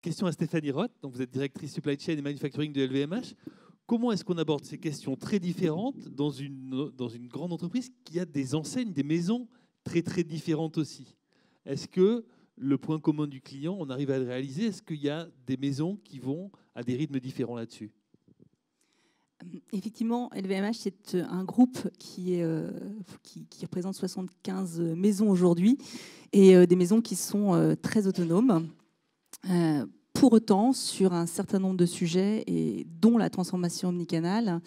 Question à Stéphanie Roth, donc vous êtes directrice supply chain et manufacturing de LVMH. Comment est-ce qu'on aborde ces questions très différentes dans une grande entreprise qui a des enseignes, des maisons très très différentes aussi? Est-ce que le point commun du client, on arrive à le réaliser? Est-ce qu'il y a des maisons qui vont à des rythmes différents là-dessus? Effectivement, LVMH, c'est un groupe qui représente 75 maisons aujourd'hui et des maisons qui sont très autonomes. Pour autant, sur un certain nombre de sujets, et dont la transformation omnicanale,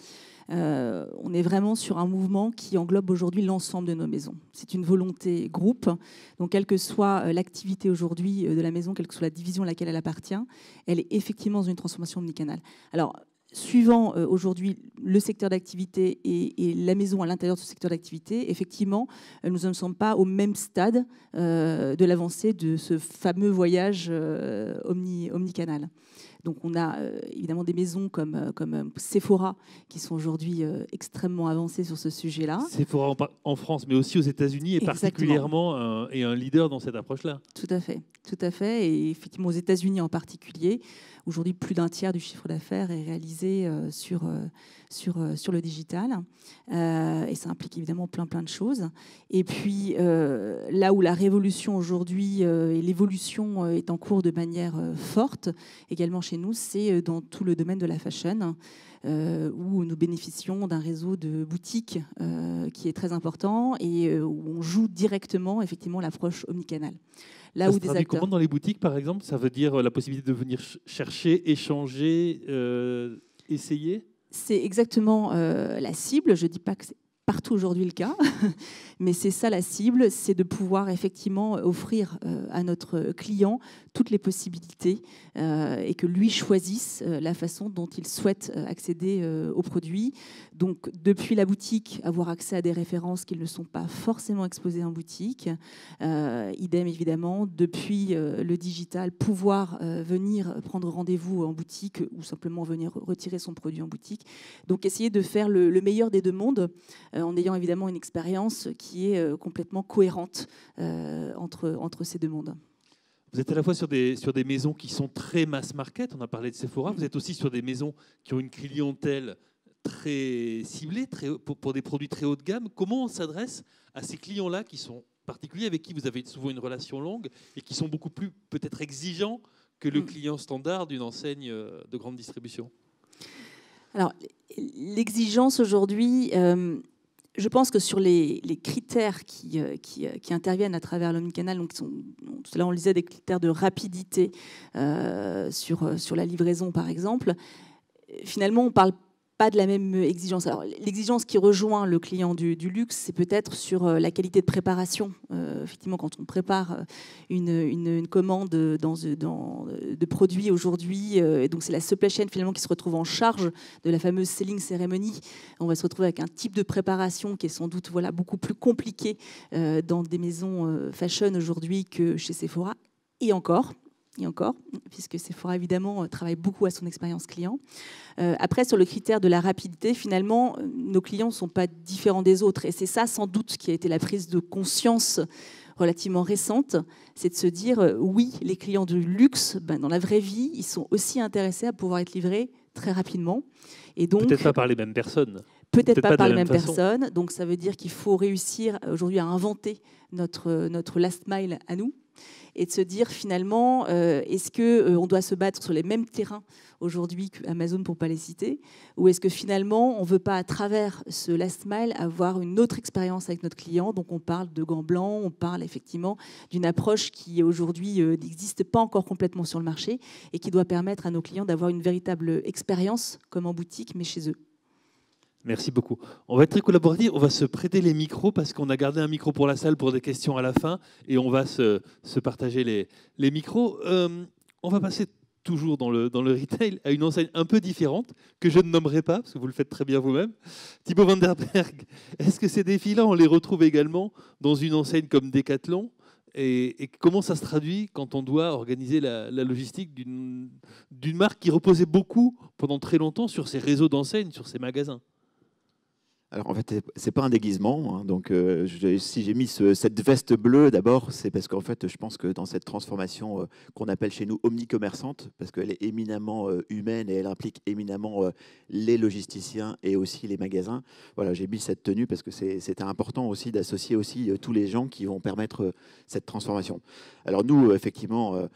on est vraiment sur un mouvement qui englobe aujourd'hui l'ensemble de nos maisons. C'est une volonté groupe, donc quelle que soit l'activité aujourd'hui de la maison, quelle que soit la division à laquelle elle appartient, elle est effectivement dans une transformation omnicanale. Alors, suivant aujourd'hui le secteur d'activité et la maison à l'intérieur de ce secteur d'activité, effectivement, nous ne sommes pas au même stade de l'avancée de ce fameux voyage omnicanal. Donc on a évidemment des maisons comme Sephora qui sont aujourd'hui extrêmement avancées sur ce sujet-là. Sephora en France, mais aussi aux États-Unis, est particulièrement un leader dans cette approche-là. Tout à fait. Et effectivement, aux États-Unis en particulier, aujourd'hui, plus d'un tiers du chiffre d'affaires est réalisé sur le digital. Et ça implique évidemment plein de choses. Et puis, là où la révolution aujourd'hui et l'évolution est en cours de manière forte, également chez nous, c'est dans tout le domaine de la fashion, où nous bénéficions d'un réseau de boutiques qui est très important et où on joue directement effectivement l'approche omnicanale. Là où des acteurs... Comment dans les boutiques, par exemple, ça veut dire la possibilité de venir chercher, échanger, essayer? C'est exactement la cible. Je ne dis pas que c'est partout aujourd'hui le cas, mais c'est ça la cible, c'est de pouvoir effectivement offrir à notre client toutes les possibilités et que lui choisisse la façon dont il souhaite accéder aux produits. Donc depuis la boutique, avoir accès à des références qui ne sont pas forcément exposées en boutique. Idem évidemment, depuis le digital, pouvoir venir prendre rendez-vous en boutique ou simplement venir retirer son produit en boutique. Donc essayer de faire le meilleur des deux mondes en ayant évidemment une expérience qui est complètement cohérente entre ces deux mondes. Vous êtes à la fois sur des maisons qui sont très mass market, on a parlé de Sephora, vous êtes aussi sur des maisons qui ont une clientèle très ciblée, pour des produits très haut de gamme. Comment on s'adresse à ces clients-là qui sont particuliers, avec qui vous avez souvent une relation longue et qui sont beaucoup plus peut-être exigeants que le client standard d'une enseigne de grande distribution? Alors, l'exigence aujourd'hui... je pense que sur les critères qui interviennent à travers l'omnicanal, donc tout à l'heure on lisait des critères de rapidité sur la livraison par exemple, finalement on ne parle pas de la même exigence. Alors, l'exigence qui rejoint le client du luxe, c'est peut-être sur la qualité de préparation. Effectivement, quand on prépare une commande de produits aujourd'hui, donc c'est la supply chain finalement qui se retrouve en charge de la fameuse selling ceremony. On va se retrouver avec un type de préparation qui est sans doute beaucoup plus compliqué dans des maisons fashion aujourd'hui que chez Sephora. Et encore, puisque Sephora, évidemment, travaille beaucoup à son expérience client. Après, sur le critère de la rapidité, finalement, nos clients ne sont pas différents des autres. Et c'est ça, sans doute, qui a été la prise de conscience relativement récente, c'est de se dire, oui, les clients du luxe, dans la vraie vie, ils sont aussi intéressés à pouvoir être livrés très rapidement. Et donc, peut-être pas par les mêmes personnes. Peut-être pas par les mêmes personnes. Donc, ça veut dire qu'il faut réussir aujourd'hui à inventer notre last mile à nous. Et de se dire finalement, est-ce qu'on doit se battre sur les mêmes terrains aujourd'hui qu'Amazon pour ne pas les citer, ou est-ce que finalement on ne veut pas à travers ce last mile avoir une autre expérience avec notre client? Donc on parle de gants blancs, on parle effectivement d'une approche qui aujourd'hui n'existe pas encore complètement sur le marché et qui doit permettre à nos clients d'avoir une véritable expérience comme en boutique mais chez eux. Merci beaucoup. On va être très collaboratifs. On va se prêter les micros parce qu'on a gardé un micro pour la salle pour des questions à la fin et on va se partager les micros. On va passer toujours dans le retail à une enseigne un peu différente que je ne nommerai pas parce que vous le faites très bien vous-même. Thibaut van der Berg, est-ce que ces défis-là, on les retrouve également dans une enseigne comme Decathlon? Et comment ça se traduit quand on doit organiser la logistique d'une marque qui reposait beaucoup pendant très longtemps sur ses réseaux d'enseignes, sur ses magasins? Alors en fait, c'est pas un déguisement, hein, donc si j'ai mis cette veste bleue, d'abord, c'est parce qu'en fait, je pense que dans cette transformation qu'on appelle chez nous omnicommerçante, parce qu'elle est éminemment humaine et elle implique éminemment les logisticiens et aussi les magasins. Voilà, j'ai mis cette tenue parce que c'était important aussi d'associer aussi tous les gens qui vont permettre cette transformation. Alors nous, effectivement,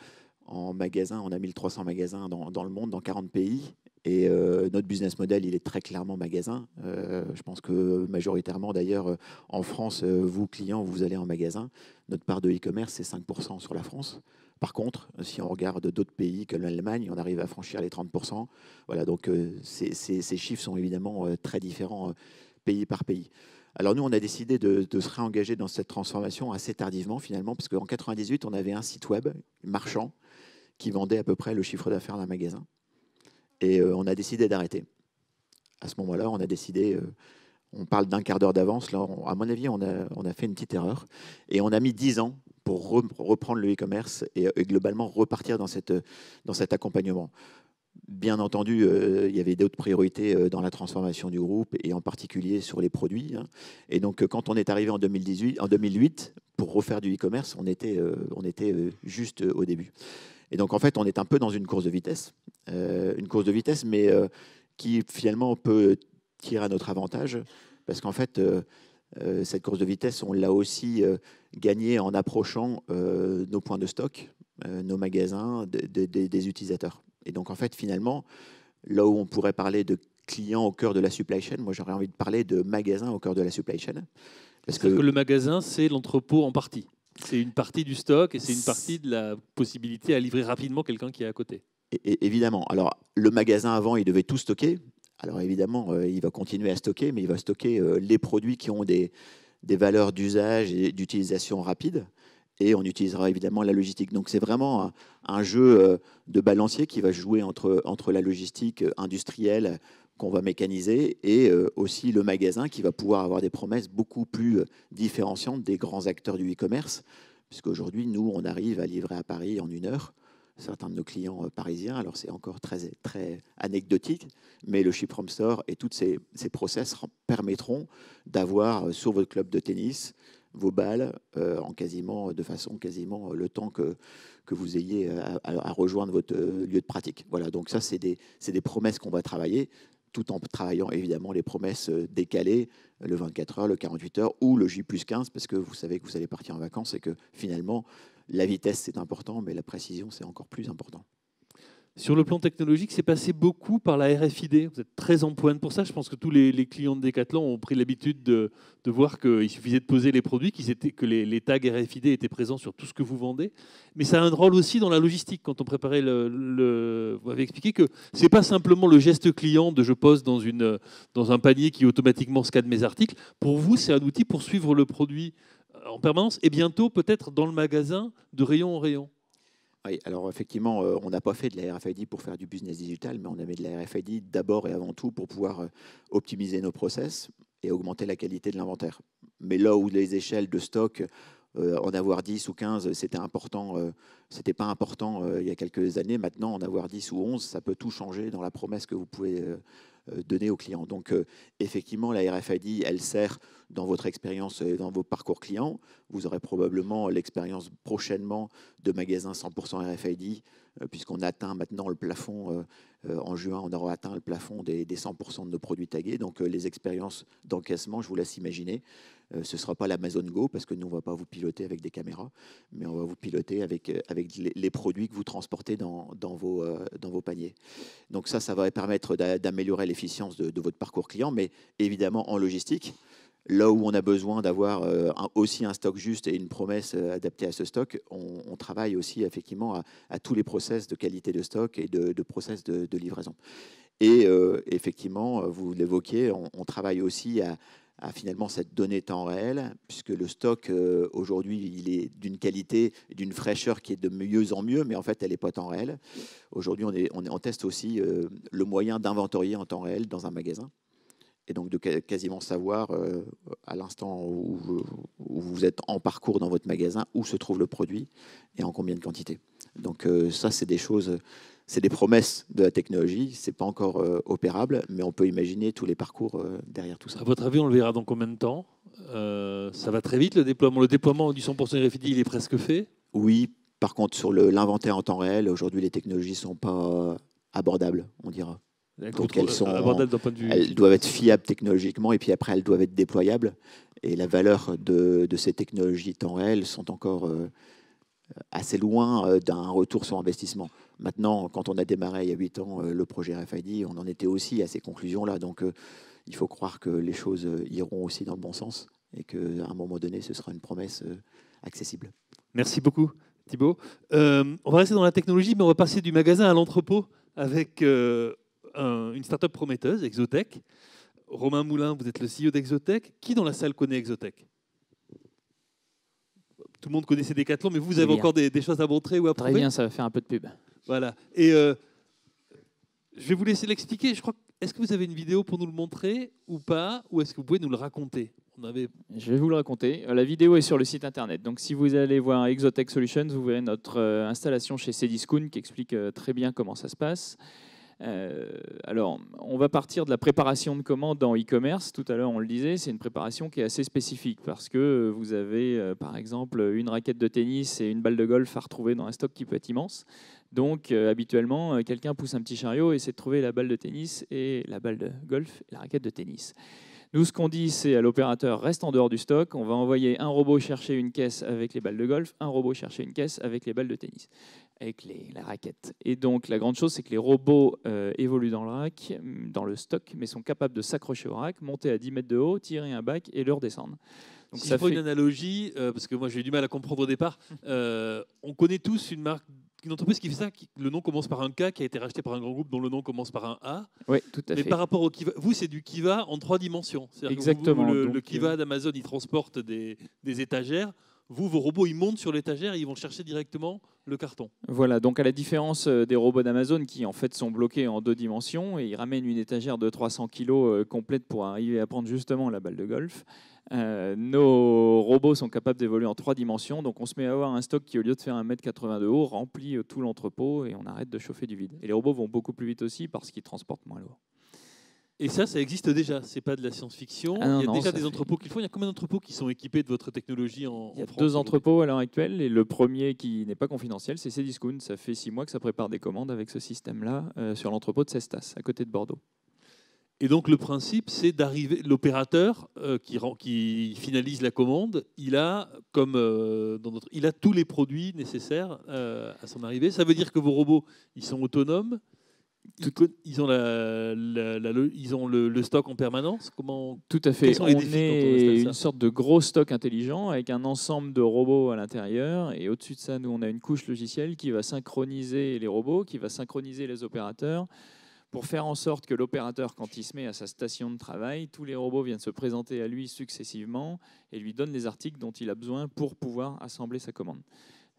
en magasin, on a 1300 magasins dans le monde, dans 40 pays. Et notre business model, il est très clairement magasin. Je pense que majoritairement, d'ailleurs, en France, vous, clients, vous allez en magasin. Notre part de e-commerce, c'est 5% sur la France. Par contre, si on regarde d'autres pays comme l'Allemagne, on arrive à franchir les 30%. Voilà, donc ces chiffres sont évidemment très différents pays par pays. Alors nous, on a décidé de se réengager dans cette transformation assez tardivement, finalement, parce qu'en 98, on avait un site web marchand qui vendait à peu près le chiffre d'affaires d'un magasin. Et on a décidé d'arrêter. À ce moment-là, on a décidé, on parle d'un quart d'heure d'avance. Là, à mon avis, on a fait une petite erreur. Et on a mis 10 ans pour reprendre le e-commerce et globalement repartir dans cet accompagnement. Bien entendu, il y avait d'autres priorités dans la transformation du groupe et en particulier sur les produits. Hein. Et donc, quand on est arrivé en 2008, pour refaire du e-commerce, on était juste au début. Et donc, en fait, on est un peu dans une course de vitesse, mais qui finalement peut tirer à notre avantage, parce qu'en fait, cette course de vitesse, on l'a aussi gagnée en approchant nos points de stock, nos magasins, des utilisateurs. Et donc, en fait, finalement, là où on pourrait parler de clients au cœur de la supply chain, moi, j'aurais envie de parler de magasins au cœur de la supply chain. Parce que le magasin, c'est l'entrepôt en partie. C'est une partie du stock et c'est une partie de la possibilité à livrer rapidement quelqu'un qui est à côté. Et évidemment. Alors, le magasin, avant, il devait tout stocker. Alors, évidemment, il va continuer à stocker, mais il va stocker les produits qui ont des valeurs d'usage et d'utilisation rapide. Et on utilisera évidemment la logistique. Donc, c'est vraiment un jeu de balancier qui va jouer entre la logistique industrielle qu'on va mécaniser et aussi le magasin qui va pouvoir avoir des promesses beaucoup plus différenciantes des grands acteurs du e-commerce. Puisqu'aujourd'hui, nous, on arrive à livrer à Paris en 1 heure. Certains de nos clients parisiens, alors c'est encore très, très anecdotique, mais le Ship from Store et tous ces process permettront d'avoir sur votre club de tennis vos balles de façon quasiment le temps que vous ayez à rejoindre votre lieu de pratique. Voilà, donc ça, c'est des promesses qu'on va travailler, tout en travaillant évidemment les promesses décalées, le 24 heures, le 48 heures ou le J+15, parce que vous savez que vous allez partir en vacances et que finalement, la vitesse, c'est important, mais la précision, c'est encore plus important. Sur le plan technologique, c'est passé beaucoup par la RFID. Vous êtes très en pointe pour ça. Je pense que tous les clients de Decathlon ont pris l'habitude de voir qu'il suffisait de poser les produits, que les tags RFID étaient présents sur tout ce que vous vendez. Mais ça a un rôle aussi dans la logistique. Quand on préparait vous avez expliqué que ce n'est pas simplement le geste client de je pose dans un panier qui automatiquement scanne mes articles. Pour vous, c'est un outil pour suivre le produit en permanence et bientôt peut-être dans le magasin de rayon en rayon. Oui, alors effectivement, on n'a pas fait de la RFID pour faire du business digital, mais on a mis de la RFID d'abord et avant tout pour pouvoir optimiser nos process et augmenter la qualité de l'inventaire. Mais là où les échelles de stock, en avoir 10 ou 15, c'était important, c'était pas important il y a quelques années. Maintenant, en avoir 10 ou 11, ça peut tout changer dans la promesse que vous pouvez donner aux clients. Donc, effectivement, la RFID, elle sert dans votre expérience et dans vos parcours clients. Vous aurez probablement l'expérience prochainement de magasins 100% RFID, puisqu'on atteint maintenant le plafond. En juin, on aura atteint le plafond des 100% de nos produits tagués. Donc, les expériences d'encaissement, je vous laisse imaginer. Ce ne sera pas l'Amazon Go, parce que nous, on ne va pas vous piloter avec des caméras, mais on va vous piloter avec les produits que vous transportez dans vos paniers. Donc ça va permettre d'améliorer l'efficience de votre parcours client, mais évidemment en logistique, là où on a besoin d'avoir aussi un stock juste et une promesse adaptée à ce stock, on travaille aussi effectivement à tous les process de qualité de stock et de process de livraison. Et effectivement, vous l'évoquiez, on travaille aussi à finalement cette donnée temps réel, puisque le stock aujourd'hui, il est d'une qualité, d'une fraîcheur qui est de mieux en mieux, mais en fait, elle n'est pas temps réel. Aujourd'hui, on teste aussi le moyen d'inventorier en temps réel dans un magasin, et donc de quasiment savoir à l'instant où vous êtes en parcours dans votre magasin, où se trouve le produit et en combien de quantité. Donc ça, c'est des choses, c'est des promesses de la technologie. C'est pas encore opérable, mais on peut imaginer tous les parcours derrière tout ça. À votre avis, on le verra dans combien de temps? Ça va très vite, le déploiement. Le déploiement du 100% RFID, il est presque fait. Oui, par contre, sur l'inventaire en temps réel, aujourd'hui, les technologies sont pas abordables, on dira. Donc elles doivent être fiables technologiquement et puis après elles doivent être déployables. Et la valeur de ces technologies temps réel sont encore assez loin d'un retour sur investissement. Maintenant, quand on a démarré il y a 8 ans le projet RFID, on en était aussi à ces conclusions-là. Donc il faut croire que les choses iront aussi dans le bon sens et qu'à un moment donné, ce sera une promesse accessible. Merci beaucoup, Thibaut. On va rester dans la technologie, mais on va passer du magasin à l'entrepôt avec une start-up prometteuse, Exotech. Romain Moulin, vous êtes le CEO d'Exotech. Qui dans la salle connaît Exotech? Tout le monde connaissait Decathlon, mais vous avez encore des choses à montrer ou à prouver? Très bien, ça va faire un peu de pub. Voilà. Et je vais vous laisser l'expliquer. Je crois. Est-ce que vous avez une vidéo pour nous le montrer ou pas? Ou est-ce que vous pouvez nous le raconter? Je vais vous le raconter. La vidéo est sur le site internet. Donc, si vous allez voir Exotech Solutions, vous verrez notre installation chez Cdiscount qui explique très bien comment ça se passe. Alors, on va partir de la préparation de commandes en e-commerce. Tout à l'heure, on le disait, c'est une préparation qui est assez spécifique parce que vous avez, par exemple, une raquette de tennis et une balle de golf à retrouver dans un stock qui peut être immense. Donc, habituellement, quelqu'un pousse un petit chariot et essaie de trouver la balle de tennis et la balle de golf et la raquette de tennis. Nous, ce qu'on dit, c'est à l'opérateur, reste en dehors du stock. On va envoyer un robot chercher une caisse avec les balles de golf, un robot chercher une caisse avec les balles de tennis, avec la raquette. Et donc, la grande chose, c'est que les robots évoluent dans le rack, dans le stock, mais sont capables de s'accrocher au rack, monter à 10 mètres de haut, tirer un bac et le redescendre. Donc, si ça fait une analogie, parce que moi, j'ai eu du mal à comprendre au départ, on connaît tous une entreprise qui fait ça, le nom commence par un K, qui a été racheté par un grand groupe dont le nom commence par un A. Oui, tout à fait. Mais par rapport au Kiva, vous, c'est du Kiva en 3 dimensions. Exactement. Le Kiva d'Amazon, il transporte des étagères. Vous, vos robots, ils montent sur l'étagère et ils vont chercher directement le carton. Voilà, donc à la différence des robots d'Amazon qui en fait sont bloqués en 2 dimensions et ils ramènent une étagère de 300 kg complète pour arriver à prendre justement la balle de golf. Nos robots sont capables d'évoluer en 3 dimensions, donc on se met à avoir un stock qui, au lieu de faire 1,80 m de haut, remplit tout l'entrepôt et on arrête de chauffer du vide. Et les robots vont beaucoup plus vite aussi parce qu'ils transportent moins lourd. Et ça existe déjà, c'est pas de la science-fiction. Il y a déjà des entrepôts qui le font. Il y a combien d'entrepôts qui sont équipés de votre technologie en France? Il y a 2 entrepôts à l'heure actuelle, et le premier qui n'est pas confidentiel, c'est Cdiscount. Ça fait 6 mois que ça prépare des commandes avec ce système-là sur l'entrepôt de Cestas, à côté de Bordeaux. Et donc le principe, c'est d'arriver, l'opérateur qui finalise la commande, il a tous les produits nécessaires à son arrivée. Ça veut dire que vos robots, ils sont autonomes, ils ont le stock en permanence. Tout à fait. On est une sorte de gros stock intelligent avec un ensemble de robots à l'intérieur, et au-dessus de ça, nous on a une couche logicielle qui va synchroniser les robots, qui va synchroniser les opérateurs, pour faire en sorte que l'opérateur, quand il se met à sa station de travail, tous les robots viennent se présenter à lui successivement et lui donnent les articles dont il a besoin pour pouvoir assembler sa commande.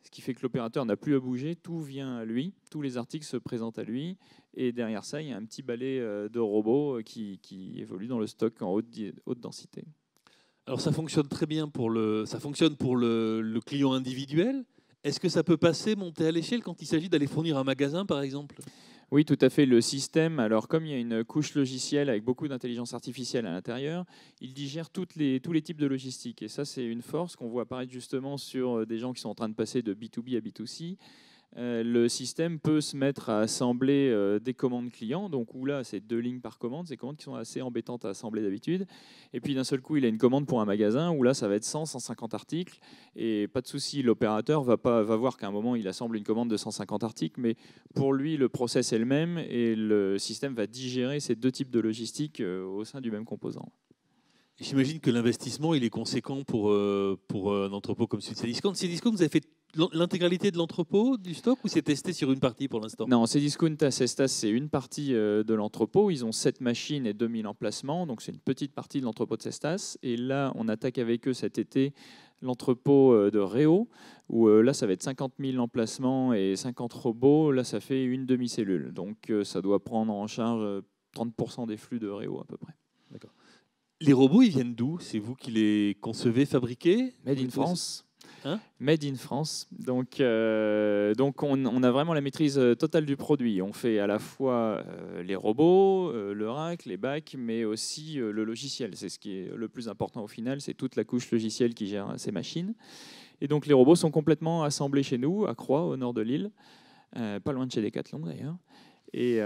Ce qui fait que l'opérateur n'a plus à bouger, tout vient à lui, tous les articles se présentent à lui, et derrière ça, il y a un petit balai de robots qui évolue dans le stock en haute densité. Alors ça fonctionne très bien pour le client individuel. Est-ce que ça peut monter à l'échelle quand il s'agit d'aller fournir un magasin, par exemple ? Oui, tout à fait. Le système, alors comme il y a une couche logicielle avec beaucoup d'intelligence artificielle à l'intérieur, il digère tous les types de logistique. Et ça, c'est une force qu'on voit apparaître justement sur des gens qui sont en train de passer de B2B à B2C. Le système peut se mettre à assembler des commandes clients, donc où là c'est 2 lignes par commande, ces commandes qui sont assez embêtantes à assembler d'habitude, et puis d'un seul coup il a une commande pour un magasin où là ça va être 100-150 articles, et pas de souci, l'opérateur va voir qu'à un moment il assemble une commande de 150 articles, mais pour lui le process est le même et le système va digérer ces 2 types de logistique au sein du même composant. J'imagine que l'investissement il est conséquent pour un entrepôt comme celui de Cdiscount. Cdiscount, vous avez fait l'intégralité de l'entrepôt, du stock, ou c'est testé sur une partie pour l'instant? Non, Cdiscount à Cestas, c'est une partie de l'entrepôt. Ils ont 7 machines et 2000 emplacements, donc c'est une petite partie de l'entrepôt de Cestas. Et là, on attaque avec eux cet été l'entrepôt de Réau, où là, ça va être 50 000 emplacements et 50 robots. Là, ça fait une demi-cellule. Donc, ça doit prendre en charge 30% des flux de Réau à peu près. D'accord. Les robots, ils viennent d'où? C'est vous qui les concevez, fabriquez? Made in France. Made in France. Donc on a vraiment la maîtrise totale du produit. On fait à la fois les robots, le rack, les bacs, mais aussi le logiciel. C'est ce qui est le plus important au final, c'est toute la couche logicielle qui gère ces machines. Et donc les robots sont complètement assemblés chez nous, à Croix, au nord de l'île, pas loin de chez Decathlon d'ailleurs. Et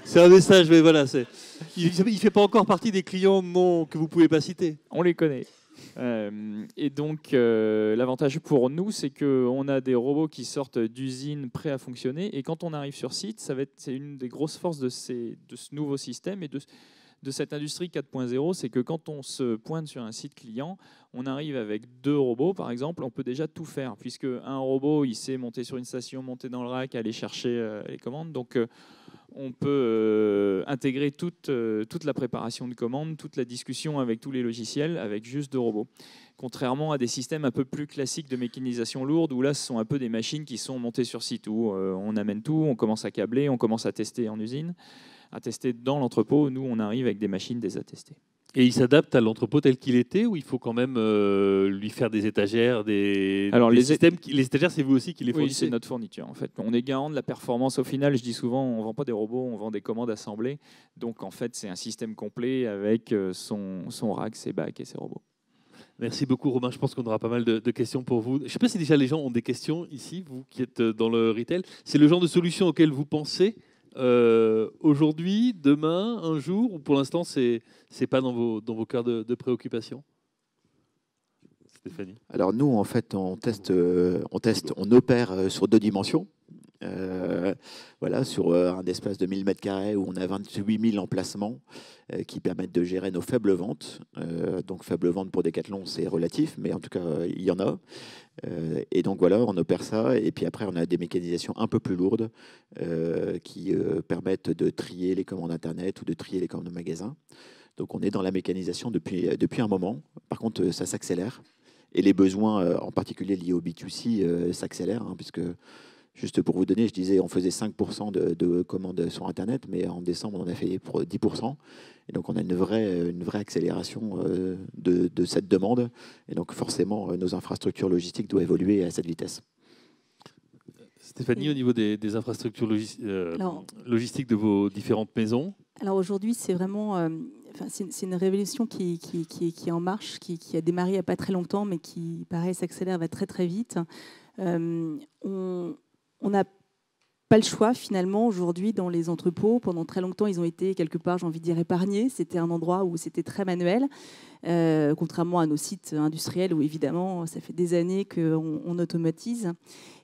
c'est un message, mais voilà, il ne fait pas encore partie des clients que vous ne pouvez pas citer. On les connaît. Et donc, l'avantage pour nous, c'est qu'on a des robots qui sortent d'usines prêts à fonctionner. Et quand on arrive sur site, c'est une des grosses forces de ce nouveau système et de cette industrie 4.0, c'est que quand on se pointe sur un site client, on arrive avec 2 robots, par exemple, on peut déjà tout faire, puisque un robot, il sait monter sur une station, monter dans le rack, aller chercher les commandes. Donc, on peut intégrer toute la préparation de commandes, toute la discussion avec tous les logiciels, avec juste 2 robots. Contrairement à des systèmes un peu plus classiques de mécanisation lourde, où là, ce sont un peu des machines qui sont montées sur site, où on amène tout, on commence à câbler, on commence à tester en usine, à tester dans l'entrepôt. Nous, on arrive avec des machines déjà testées. Et il s'adapte à l'entrepôt tel qu'il était, ou il faut quand même lui faire des étagères, Alors, des systèmes. Les étagères, c'est vous aussi qui les fournissez? Oui, c'est notre fourniture. En fait, on est garant de la performance au final. Je dis souvent, on ne vend pas des robots, on vend des commandes assemblées. Donc, en fait, c'est un système complet avec son rack, ses bacs et ses robots. Merci beaucoup, Romain. Je pense qu'on aura pas mal de questions pour vous. Je ne sais pas si déjà les gens ont des questions ici, vous qui êtes dans le retail. C'est le genre de solution auquel vous pensez aujourd'hui, demain, un jour, ou pour l'instant, c'est pas dans vos cœurs de préoccupation? Stéphanie? Alors nous, en fait, on opère sur 2 dimensions. Voilà, sur un espace de 1000 m² où on a 28 000 emplacements qui permettent de gérer nos faibles ventes. Donc faibles ventes pour Decathlon, c'est relatif, mais en tout cas, il y en a. Et donc voilà, on opère ça. Et puis après, on a des mécanisations un peu plus lourdes qui permettent de trier les commandes Internet ou de trier les commandes magasin. Donc on est dans la mécanisation depuis un moment. Par contre, ça s'accélère. Et les besoins, en particulier liés au B2C, s'accélèrent, hein, puisque, juste pour vous donner, je disais, on faisait 5% de commandes sur Internet, mais en décembre, on en a fait pour 10%. Et donc, on a une vraie accélération de cette demande. Et donc, forcément, nos infrastructures logistiques doivent évoluer à cette vitesse. Stéphanie, au niveau des infrastructures logistiques de vos différentes maisons? Alors aujourd'hui, c'est vraiment... c'est une révolution qui est en marche, qui a démarré il n'y a pas très longtemps, mais qui, pareil, s'accélère, va très très vite. On n'a pas le choix, finalement, aujourd'hui, dans les entrepôts. Pendant très longtemps, ils ont été, quelque part, j'ai envie de dire, épargnés. C'était un endroit où c'était très manuel, contrairement à nos sites industriels où, évidemment, ça fait des années qu'on automatise.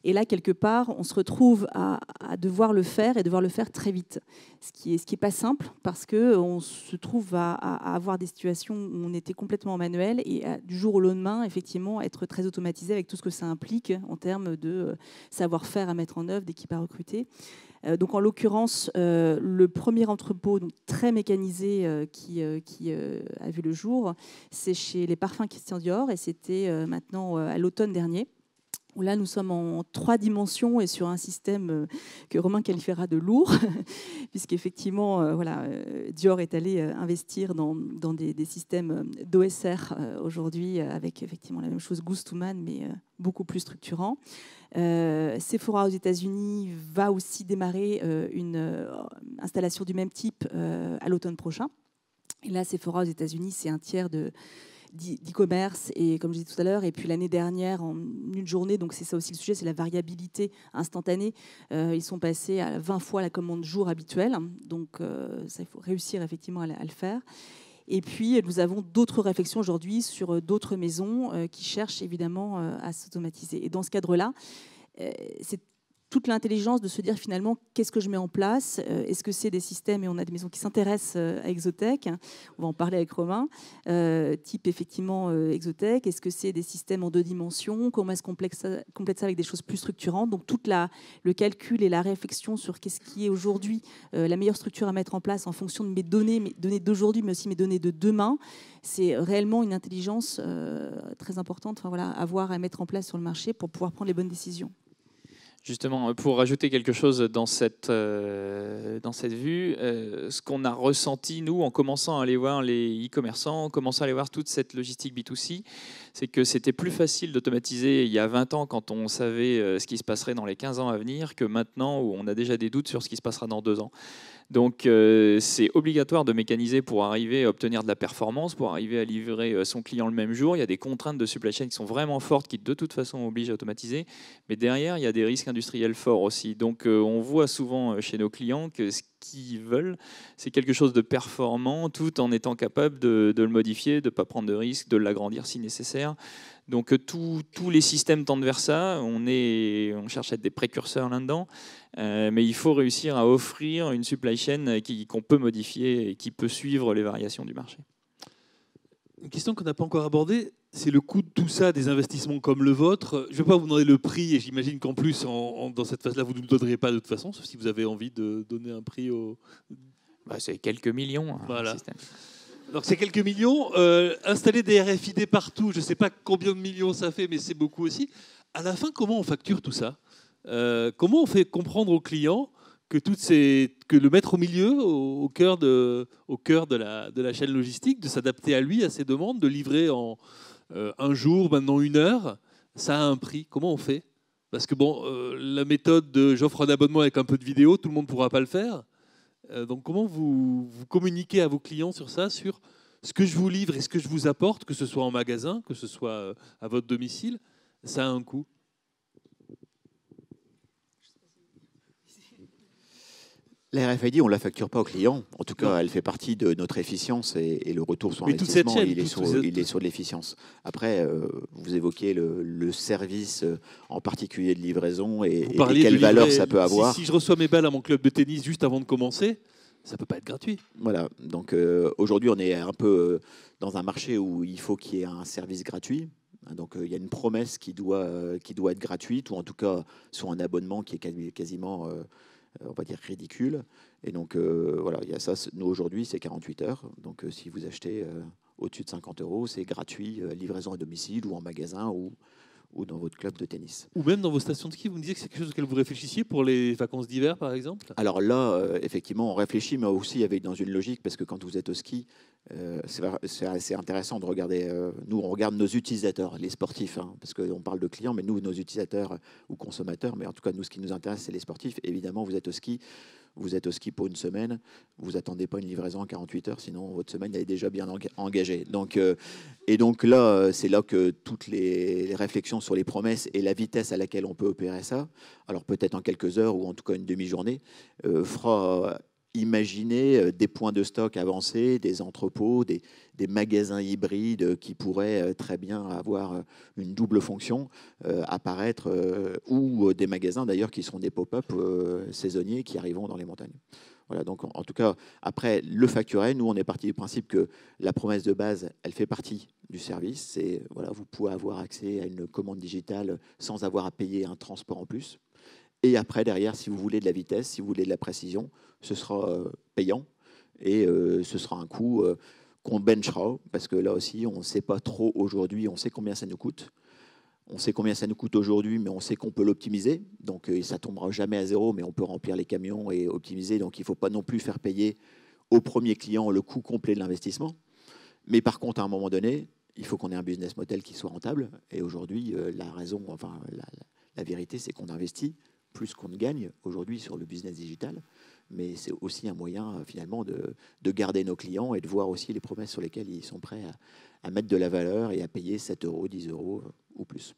Et là, quelque part, on se retrouve à devoir le faire et devoir le faire très vite. Ce qui est pas simple parce qu'on se trouve à avoir des situations où on était complètement manuel et du jour au lendemain, effectivement, être très automatisé avec tout ce que ça implique en termes de savoir-faire à mettre en œuvre, d'équipe à recruter. Donc, en l'occurrence, le premier entrepôt donc, très mécanisé qui a vu le jour, c'est chez les parfums Christian Dior et c'était maintenant à l'automne dernier. Où là, nous sommes en 3 dimensions et sur un système que Romain qualifiera de lourd, puisqu'effectivement, Dior est allé investir dans des systèmes d'OSR aujourd'hui, avec effectivement la même chose, Goose to Man, mais beaucoup plus structurant. Sephora aux États-Unis va aussi démarrer une installation du même type à l'automne prochain. Et là, Sephora aux États-Unis, c'est un tiers d'e-commerce et comme je disais tout à l'heure, et puis l'année dernière en une journée, donc c'est ça aussi le sujet, c'est la variabilité instantanée. Ils sont passés à 20 fois la commande jour habituelle, donc ça, il faut réussir effectivement à le faire. Et puis nous avons d'autres réflexions aujourd'hui sur d'autres maisons qui cherchent évidemment à s'automatiser. Et dans ce cadre-là, c'est toute l'intelligence de se dire finalement qu'est-ce que je mets en place, est-ce que c'est des systèmes, et on a des maisons qui s'intéressent à Exotech, on va en parler avec Romain, type effectivement Exotech, est-ce que c'est des systèmes en 2 dimensions, comment est-ce qu'on complète ça avec des choses plus structurantes, donc tout le calcul et la réflexion sur qu'est-ce qui est aujourd'hui la meilleure structure à mettre en place en fonction de mes données d'aujourd'hui, mais aussi mes données de demain, c'est réellement une intelligence très importante à avoir, à mettre en place sur le marché pour pouvoir prendre les bonnes décisions. Justement, pour rajouter quelque chose dans cette vue, ce qu'on a ressenti, nous, en commençant à aller voir les e-commerçants, en commençant à aller voir toute cette logistique B2C, c'est que c'était plus facile d'automatiser il y a 20 ans quand on savait ce qui se passerait dans les 15 ans à venir que maintenant où on a déjà des doutes sur ce qui se passera dans 2 ans. Donc c'est obligatoire de mécaniser pour arriver à obtenir de la performance, pour arriver à livrer son client le même jour. Il y a des contraintes de supply chain qui sont vraiment fortes, qui de toute façon obligent à automatiser. Mais derrière, il y a des risques industriels forts aussi. Donc on voit souvent chez nos clients que ce qu'ils veulent, c'est quelque chose de performant, tout en étant capable de le modifier, de ne pas prendre de risques, de l'agrandir si nécessaire. Donc tous les systèmes tendent vers ça. On cherche à être des précurseurs là-dedans. Mais il faut réussir à offrir une supply chain qu'on peut modifier et qui peut suivre les variations du marché. Une question qu'on n'a pas encore abordée, c'est le coût de tout ça, des investissements comme le vôtre. Je ne vais pas vous demander le prix, et j'imagine qu'en plus, dans cette phase-là, vous ne nous donnerez pas de toute façon, sauf si vous avez envie de donner un prix au... C'est quelques millions. Voilà. Donc c'est quelques millions. Installer des RFID partout, je ne sais pas combien de millions ça fait, mais c'est beaucoup aussi. À la fin, comment on facture tout ça ? Comment on fait comprendre aux clients que le mettre au milieu, au cœur de la chaîne logistique, de s'adapter à lui, à ses demandes, de livrer en un jour, maintenant 1 heure, ça a un prix. Comment on fait ? Parce que la méthode de j'offre un abonnement avec un peu de vidéo, tout le monde ne pourra pas le faire. Donc comment vous communiquez à vos clients sur ça, sur ce que je vous livre et ce que je vous apporte, que ce soit en magasin, que ce soit à votre domicile, ça a un coût. La RFID, on ne la facture pas au client. En tout cas, elle fait partie de notre efficience et le retour sur investissement, il est sur de l'efficience. Après, vous évoquez le service en particulier de livraison et quelle valeur ça peut avoir. Si je reçois mes balles à mon club de tennis juste avant de commencer, ça ne peut pas être gratuit. Voilà. Donc aujourd'hui, on est un peu dans un marché où il faut qu'il y ait un service gratuit. Donc il y a une promesse qui doit être gratuite, ou en tout cas sur un abonnement qui est quasiment... on va dire ridicule. Et donc, voilà, il y a ça. Nous, aujourd'hui, c'est 48 heures. Donc, si vous achetez au-dessus de 50 €, c'est gratuit, livraison à domicile ou en magasin ou dans votre club de tennis. Ou même dans vos stations de ski, vous me disiez que c'est quelque chose auquel vous réfléchissiez pour les vacances d'hiver, par exemple ? Alors là, effectivement, on réfléchit, mais aussi avec dans une logique, parce que quand vous êtes au ski, c'est assez intéressant de regarder. Nous, on regarde nos utilisateurs, les sportifs, hein, parce qu'on parle de clients, mais nous, nos utilisateurs ou consommateurs, mais en tout cas, nous, ce qui nous intéresse, c'est les sportifs. Évidemment, vous êtes au ski pour 1 semaine, vous attendez pas une livraison en 48 heures, sinon votre semaine elle est déjà bien engagée. Donc, et donc là, c'est là que toutes les réflexions sur les promesses et la vitesse à laquelle on peut opérer ça, alors peut-être en quelques heures ou en tout cas une demi-journée, fera imaginer des points de stock avancés, des entrepôts, des magasins hybrides qui pourraient très bien avoir une double fonction, apparaître, ou des magasins d'ailleurs qui seront des pop-up saisonniers qui arriveront dans les montagnes. Voilà, donc en tout cas, après le facturer, nous on est parti du principe que la promesse de base, elle fait partie du service. C'est voilà, vous pouvez avoir accès à une commande digitale sans avoir à payer un transport en plus. Et après, derrière, si vous voulez de la vitesse, si vous voulez de la précision, ce sera payant et ce sera un coût qu'on benchera, parce que là aussi, on ne sait pas trop aujourd'hui, on sait combien ça nous coûte. On sait combien ça nous coûte aujourd'hui, mais on sait qu'on peut l'optimiser. Donc, ça ne tombera jamais à zéro, mais on peut remplir les camions et optimiser. Donc, il ne faut pas non plus faire payer au premier client le coût complet de l'investissement. Mais par contre, à un moment donné, il faut qu'on ait un business model qui soit rentable. Et aujourd'hui, la vérité, c'est qu'on investit plus qu'on ne gagne aujourd'hui sur le business digital, mais c'est aussi un moyen finalement de garder nos clients et de voir aussi les promesses sur lesquelles ils sont prêts à mettre de la valeur et à payer 7 €, 10 € ou plus.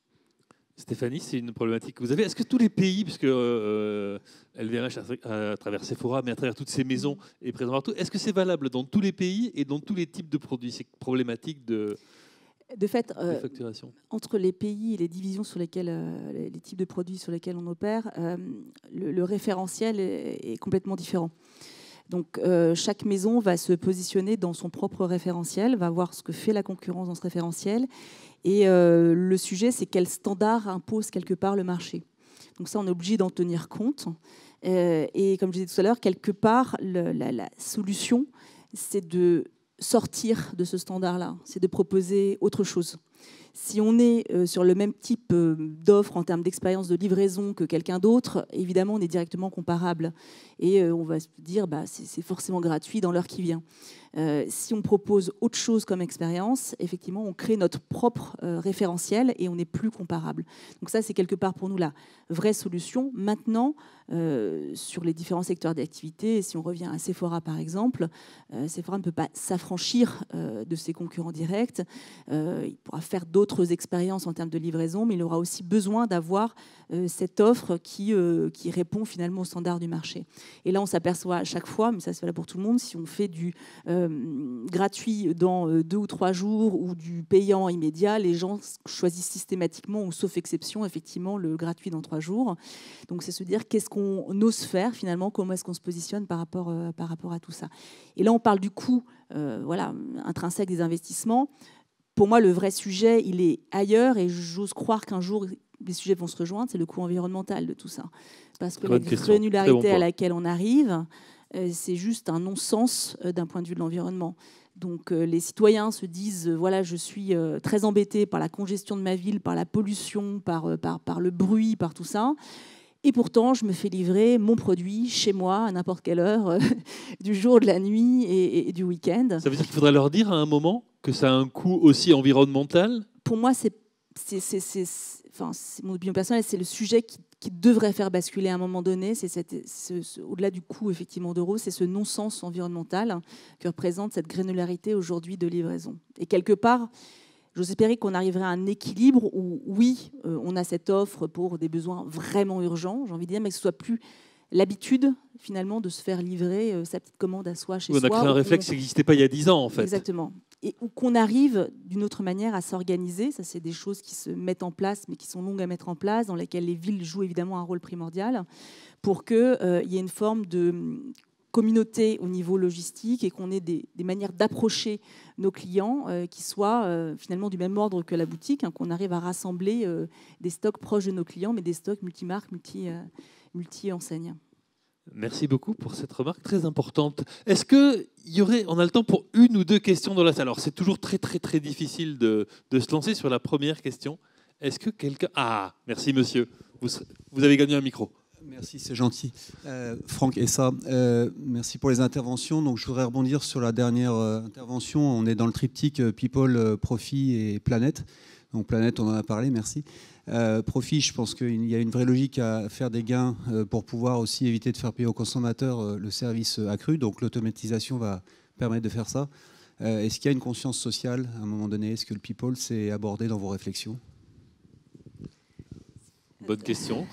Stéphanie, c'est une problématique que vous avez. Est-ce que tous les pays, puisque LVMH à travers Sephora, mais à travers toutes ces maisons est présent partout, est-ce que c'est valable dans tous les pays et dans tous les types de produits? C'est problématique de fait, facturation. Entre les pays et les divisions sur lesquelles, les types de produits sur lesquels on opère, le référentiel est complètement différent. Donc chaque maison va se positionner dans son propre référentiel, va voir ce que fait la concurrence dans ce référentiel. Et le sujet, c'est quel standard impose quelque part le marché. Donc ça, on est obligé d'en tenir compte. Et comme je disais tout à l'heure, quelque part, la solution, c'est de sortir de ce standard-là, c'est de proposer autre chose. Si on est sur le même type d'offre en termes d'expérience de livraison que quelqu'un d'autre, évidemment, on est directement comparable. Et on va se dire, c'est forcément gratuit dans l'heure qui vient. Si on propose autre chose comme expérience, effectivement, on crée notre propre référentiel et on n'est plus comparable. Donc ça, c'est quelque part pour nous la vraie solution. Maintenant, sur les différents secteurs d'activité, si on revient à Sephora par exemple, Sephora ne peut pas s'affranchir de ses concurrents directs. Il pourra faire d'autres expériences en termes de livraison, mais il aura aussi besoin d'avoir cette offre qui répond finalement aux standards du marché. Et là, on s'aperçoit à chaque fois, mais ça c'est valable pour tout le monde, si on fait du gratuit dans 2 ou 3 jours ou du payant immédiat, les gens choisissent systématiquement, ou sauf exception, effectivement, le gratuit dans 3 jours. Donc c'est se dire qu'est-ce qu'on ose faire finalement, comment est-ce qu'on se positionne par rapport à tout ça. Et là, on parle du coût intrinsèque des investissements. Pour moi, le vrai sujet, il est ailleurs et j'ose croire qu'un jour, les sujets vont se rejoindre, c'est le coût environnemental de tout ça. Parce que la granularité à laquelle on arrive, c'est juste un non-sens d'un point de vue de l'environnement. Donc les citoyens se disent, voilà, je suis très embêté par la congestion de ma ville, par la pollution, par le bruit, par tout ça. Et pourtant, je me fais livrer mon produit chez moi à n'importe quelle heure du jour, de la nuit et du week-end. Ça veut dire qu'il faudrait leur dire à un moment que ça a un coût aussi environnemental ? Pour moi, c'est mon opinion personnelle, c'est le sujet qui devrait faire basculer à un moment donné. Au-delà du coût effectivement d'euros, c'est ce non-sens environnemental que représente cette granularité aujourd'hui de livraison. Et quelque part, j'ose espérer qu'on arriverait à un équilibre où, oui, on a cette offre pour des besoins vraiment urgents, j'ai envie de dire, mais que ce soit plus l'habitude, finalement, de se faire livrer sa petite commande à soi, chez soi. On a créé un réflexe qui n'existait pas il y a 10 ans, en fait. Exactement. Et qu'on arrive, d'une autre manière, à s'organiser. Ça, c'est des choses qui se mettent en place, mais qui sont longues à mettre en place, dans lesquelles les villes jouent évidemment un rôle primordial, pour qu'il y ait une forme de communauté au niveau logistique et qu'on ait des manières d'approcher nos clients qui soient finalement du même ordre que la boutique, qu'on arrive à rassembler des stocks proches de nos clients, mais des stocks multimarques, multi-enseignes. Merci beaucoup pour cette remarque très importante. Est-ce on a le temps pour 1 ou 2 questions dans la salle? Alors, c'est toujours très, très, très difficile de se lancer sur la première question. Est-ce que quelqu'un... Ah, merci monsieur. Vous avez gagné un micro. Merci, c'est gentil. Franck Essa, merci pour les interventions. Donc, je voudrais rebondir sur la dernière intervention. On est dans le triptyque People, Profit et Planète. Donc, Planète, on en a parlé, merci. Profit, je pense qu'il y a une vraie logique à faire des gains pour pouvoir aussi éviter de faire payer aux consommateurs le service accru. Donc l'automatisation va permettre de faire ça. Est-ce qu'il y a une conscience sociale à un moment donné? Est-ce que le people s'est abordé dans vos réflexions? Bonne question.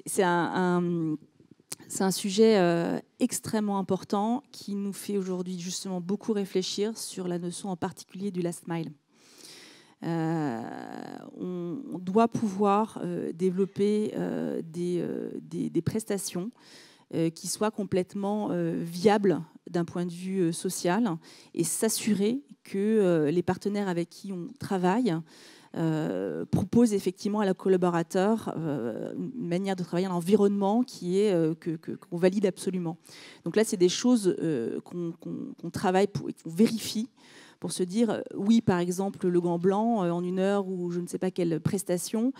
C'est un sujet extrêmement important qui nous fait aujourd'hui justement beaucoup réfléchir sur la notion en particulier du last mile. On doit pouvoir développer des prestations qui soient complètement viables d'un point de vue social et s'assurer que les partenaires avec qui on travaille proposent effectivement à la collaborateur une manière de travailler, un environnement qui est qu'on valide absolument. Donc là, c'est des choses qu'on travaille et qu'on vérifie pour se dire, oui, par exemple, le gant blanc, en 1 heure ou je ne sais pas quelle prestation,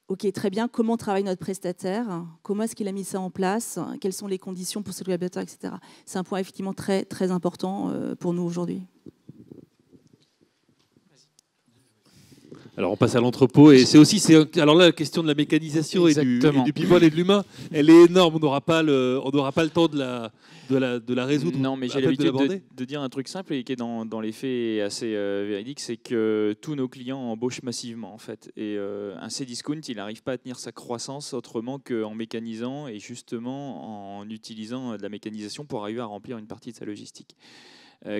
ok, très bien, comment travaille notre prestataire? Comment est-ce qu'il a mis ça en place? Quelles sont les conditions pour ce collaborateur, etc. C'est un point effectivement très, très important pour nous aujourd'hui. Alors on passe à l'entrepôt et alors là la question de la mécanisation et du people et de l'humain, elle est énorme. On n'aura pas le temps de la résoudre. Non, mais j'ai l'habitude de dire un truc simple et qui est dans les faits assez véridique, c'est que tous nos clients embauchent massivement en fait. Et un Cdiscount, il n'arrive pas à tenir sa croissance autrement qu'en mécanisant et justement en utilisant de la mécanisation pour arriver à remplir une partie de sa logistique.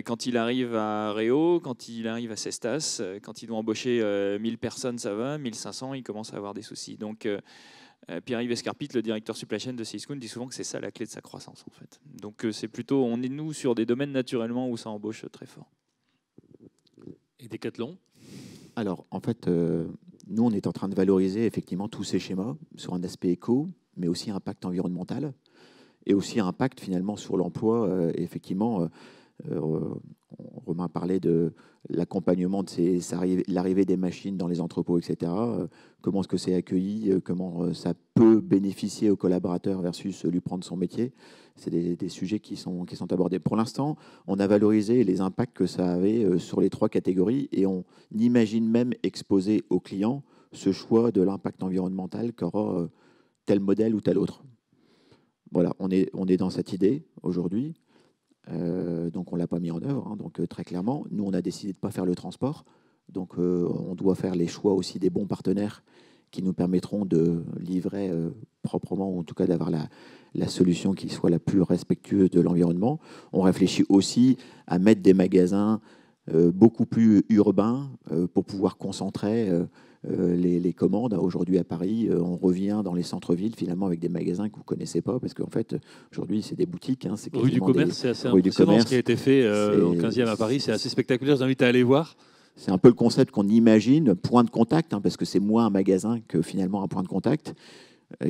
Quand il arrive à Réau, quand il arrive à Cestas, quand il doit embaucher 1000 personnes, ça va, 1500, il commence à avoir des soucis. Donc, Pierre-Yves Escarpit, le directeur supply chain de Cdiscount, dit souvent que c'est ça la clé de sa croissance, en fait. Donc, c'est plutôt, on est nous sur des domaines naturellement où ça embauche très fort. Et Decathlon? Alors, en fait, nous, on est en train de valoriser effectivement tous ces schémas sur un aspect éco, mais aussi impact environnemental et aussi impact finalement sur l'emploi. Effectivement, Romain parlait de l'accompagnement de l'arrivée des machines dans les entrepôts, etc. Comment est-ce que c'est accueilli, comment ça peut bénéficier aux collaborateurs versus lui prendre son métier. C'est des sujets qui sont abordés. Pour l'instant, on a valorisé les impacts que ça avait sur les 3 catégories et on imagine même exposer aux clients ce choix de l'impact environnemental qu'aura tel modèle ou tel autre. Voilà, on est dans cette idée aujourd'hui. Donc on ne l'a pas mis en œuvre, hein, donc très clairement. Nous, on a décidé de ne pas faire le transport. Donc on doit faire les choix aussi des bons partenaires qui nous permettront de livrer proprement, ou en tout cas d'avoir la solution qui soit la plus respectueuse de l'environnement. On réfléchit aussi à mettre des magasins beaucoup plus urbains pour pouvoir concentrer les commandes. Aujourd'hui à Paris, on revient dans les centres-villes finalement avec des magasins que vous ne connaissez pas, parce qu'en fait, aujourd'hui, c'est des boutiques. Hein, rue du Commerce, c'est assez impressionnant ce qui a été fait au 15e à Paris. C'est assez spectaculaire, je vous invite à aller voir. C'est un peu le concept qu'on imagine, point de contact, hein, parce que c'est moins un magasin que finalement un point de contact,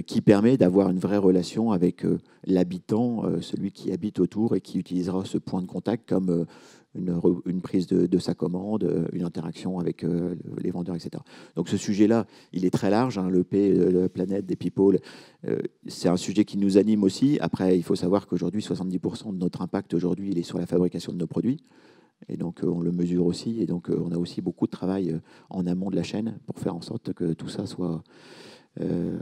qui permet d'avoir une vraie relation avec l'habitant, celui qui habite autour et qui utilisera ce point de contact comme une prise de sa commande, une interaction avec les vendeurs, etc. Donc ce sujet-là, il est très large, hein, l'EP, la planète, des people, c'est un sujet qui nous anime aussi. Après, il faut savoir qu'aujourd'hui, 70% de notre impact, aujourd'hui, il est sur la fabrication de nos produits. Et donc, on le mesure aussi. Et donc, on a aussi beaucoup de travail en amont de la chaîne pour faire en sorte que tout ça soit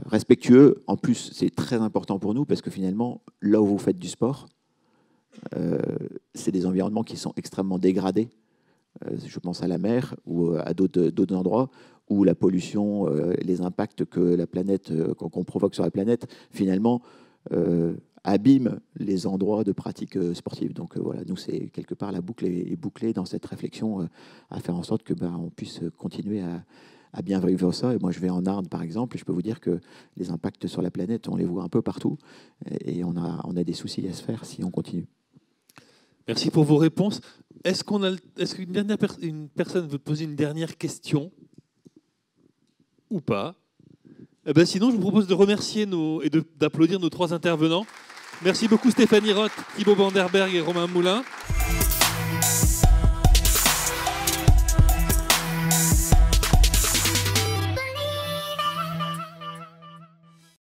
respectueux. En plus, c'est très important pour nous parce que finalement, là où vous faites du sport, c'est des environnements qui sont extrêmement dégradés. Je pense à la mer ou à d'autres endroits où la pollution, les impacts que la planète, qu'on provoque sur la planète, finalement, abîme les endroits de pratique sportive. Donc voilà, nous, c'est quelque part la boucle est bouclée dans cette réflexion à faire en sorte que on puisse continuer à bien vivre ça. Et moi, je vais en Arde, par exemple, et je peux vous dire que les impacts sur la planète, on les voit un peu partout, et on a des soucis à se faire si on continue. Merci pour vos réponses. Est-ce qu'une personne veut poser une dernière question ou pas? Sinon, je vous propose de remercier et d'applaudir nos 3 intervenants. Merci beaucoup Stéphanie Roth, Thibaut Vanderberg et Romain Moulin.